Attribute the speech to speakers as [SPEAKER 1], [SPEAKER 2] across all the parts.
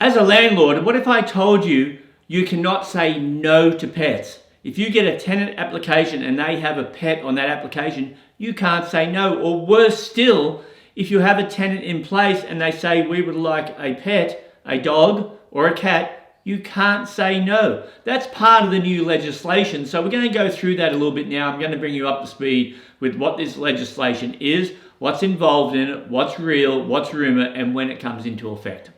[SPEAKER 1] As a landlord, what if I told you you cannot say no to pets? If you get a tenant application and they have a pet on that application, you can't say no. Or worse still, if you have a tenant in place and they say we would like a pet, a dog or a cat, you can't say no. That's part of the new legislation. So we're going to go through that a little bit now. I'm going to bring you up to speed with what this legislation is, what's involved in it, what's real, what's rumor, and when it comes into effect.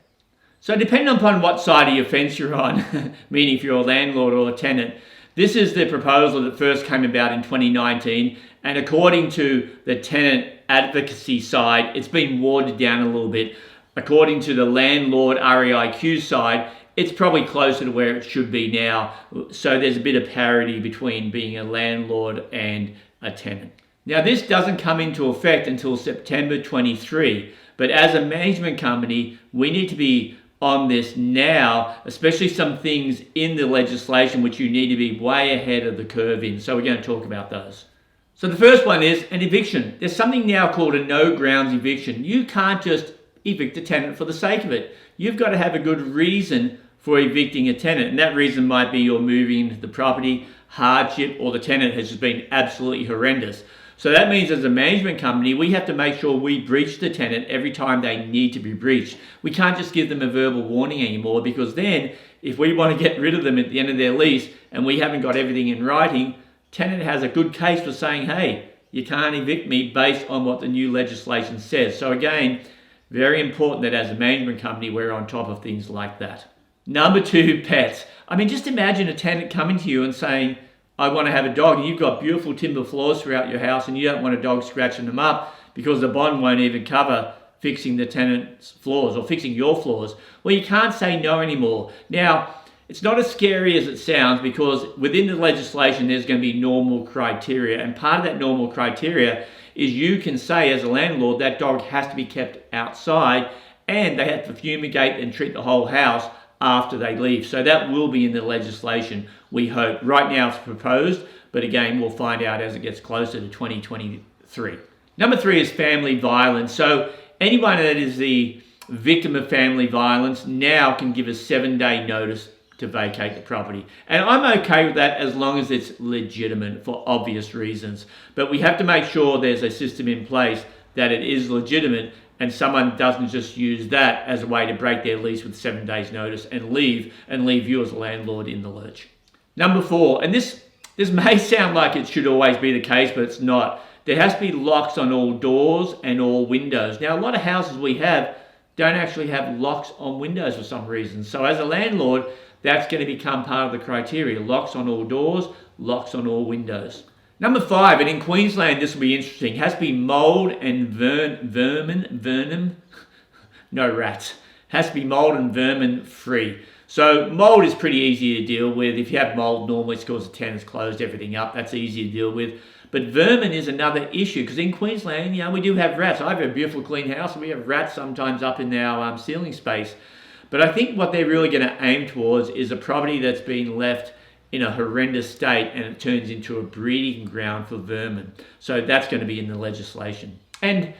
[SPEAKER 1] So depending upon what side of your fence you're on, meaning if you're a landlord or a tenant, this is the proposal that first came about in 2019. And according to the tenant advocacy side, it's been watered down a little bit. According to the landlord REIQ side, it's probably closer to where it should be now. So there's a bit of parity between being a landlord and a tenant. Now this doesn't come into effect until September 23, but as a management company, we need to be on this now, especially some things in the legislation which you need to be way ahead of the curve in. So we're going to talk about those. So the first one is an eviction. There's something now called a no grounds eviction. You can't just evict a tenant for the sake of it. You've got to have a good reason for evicting a tenant, and that reason might be you're moving into the property, hardship, or the tenant has just been absolutely horrendous. So that means as a management company, we have to make sure we breach the tenant every time they need to be breached. We can't just give them a verbal warning anymore, because then if we want to get rid of them at the end of their lease and we haven't got everything in writing, tenant has a good case for saying, hey, you can't evict me based on what the new legislation says. So again, very important that as a management company, we're on top of things like that. Number two, pets. I mean, just imagine a tenant coming to you and saying, I want to have a dog, and you've got beautiful timber floors throughout your house and you don't want a dog scratching them up because the bond won't even cover fixing the tenant's floors or fixing your floors. Well, you can't say no anymore. Now, it's not as scary as it sounds, because within the legislation there's going to be normal criteria, and part of that normal criteria is you can say as a landlord that dog has to be kept outside and they have to fumigate and treat the whole house after they leave. So that will be in the legislation, we hope. Right now it's proposed, but again, we'll find out as it gets closer to 2023. Number three is family violence. So anyone that is the victim of family violence now can give a 7-day notice to vacate the property. And I'm okay with that as long as it's legitimate for obvious reasons. But we have to make sure there's a system in place that it is legitimate and someone doesn't just use that as a way to break their lease with 7 days notice and leave you as a landlord in the lurch. Number four, and this may sound like it should always be the case, but it's not. There has to be locks on all doors and all windows. Now, a lot of houses we have don't actually have locks on windows for some reason. So as a landlord, that's going to become part of the criteria. Locks on all doors, locks on all windows. Number five, and in Queensland, this will be interesting, has to be mold and vermin, no rats. Has to be mold and vermin free. So mold is pretty easy to deal with. If you have mold, normally it's because the tenant's closed everything up. That's easy to deal with. But vermin is another issue, because in Queensland, we do have rats. I have a beautiful clean house and we have rats sometimes up in our ceiling space. But I think what they're really going to aim towards is a property that's been left in a horrendous state and it turns into a breeding ground for vermin. So that's going to be in the legislation. And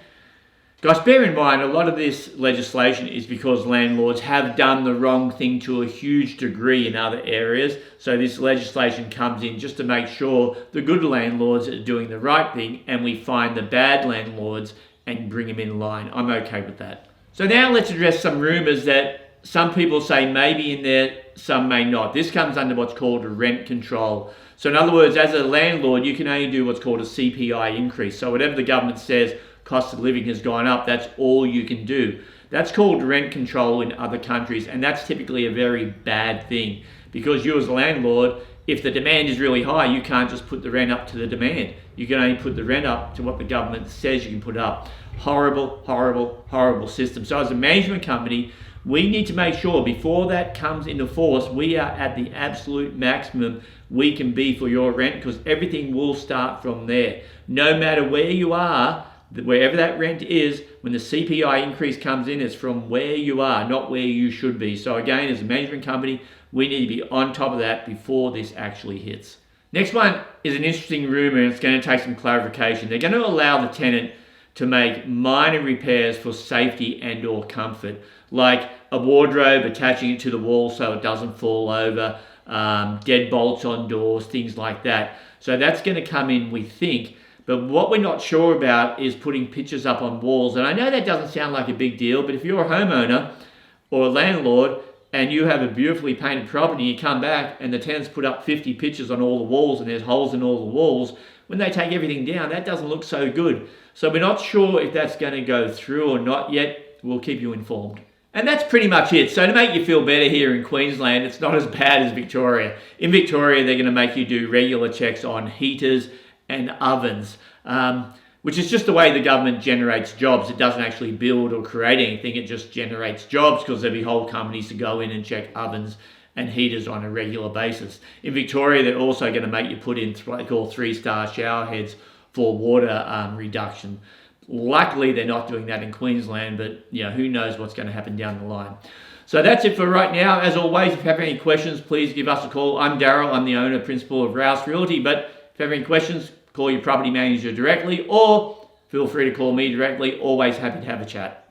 [SPEAKER 1] guys, bear in mind, a lot of this legislation is because landlords have done the wrong thing to a huge degree in other areas. So this legislation comes in just to make sure the good landlords are doing the right thing and we find the bad landlords and bring them in line. I'm okay with that. So now let's address some rumors that some people say may be in there, some may not. This comes under what's called rent control. So in other words, as a landlord, you can only do what's called a CPI increase. So whatever the government says, cost of living has gone up, that's all you can do. That's called rent control in other countries, and that's typically a very bad thing, because you as a landlord, if the demand is really high, you can't just put the rent up to the demand. You can only put the rent up to what the government says you can put up. Horrible, horrible, horrible system. So as a management company, we need to make sure before that comes into force, we are at the absolute maximum we can be for your rent, because everything will start from there. No matter where you are, wherever that rent is, when the CPI increase comes in, it's from where you are, not where you should be. So again, as a management company, we need to be on top of that before this actually hits. Next one is an interesting rumor, and it's going to take some clarification. They're going to allow the tenant to make minor repairs for safety and or comfort, like a wardrobe, attaching it to the wall so it doesn't fall over, deadbolts on doors, things like that. So that's going to come in, we think. But what we're not sure about is putting pictures up on walls. And I know that doesn't sound like a big deal, but if you're a homeowner or a landlord and you have a beautifully painted property, you come back and the tenants put up 50 pictures on all the walls and there's holes in all the walls, when they take everything down, that doesn't look so good. So we're not sure if that's going to go through or not yet. We'll keep you informed. And that's pretty much it. So to make you feel better here in Queensland, it's not as bad as Victoria. In Victoria, they're going to make you do regular checks on heaters and ovens, which is just the way the government generates jobs. It doesn't actually build or create anything. It just generates jobs because there'll be whole companies to go in and check ovens and heaters on a regular basis. In Victoria, they're also going to make you put in what they call 3-star shower heads for water reduction. Luckily, they're not doing that in Queensland, but who knows what's going to happen down the line. So that's it for right now. As always, if you have any questions, please give us a call. I'm Daryl. I'm the owner, principal of Rouse Realty. But if you have any questions, call your property manager directly or feel free to call me directly. Always happy to have a chat.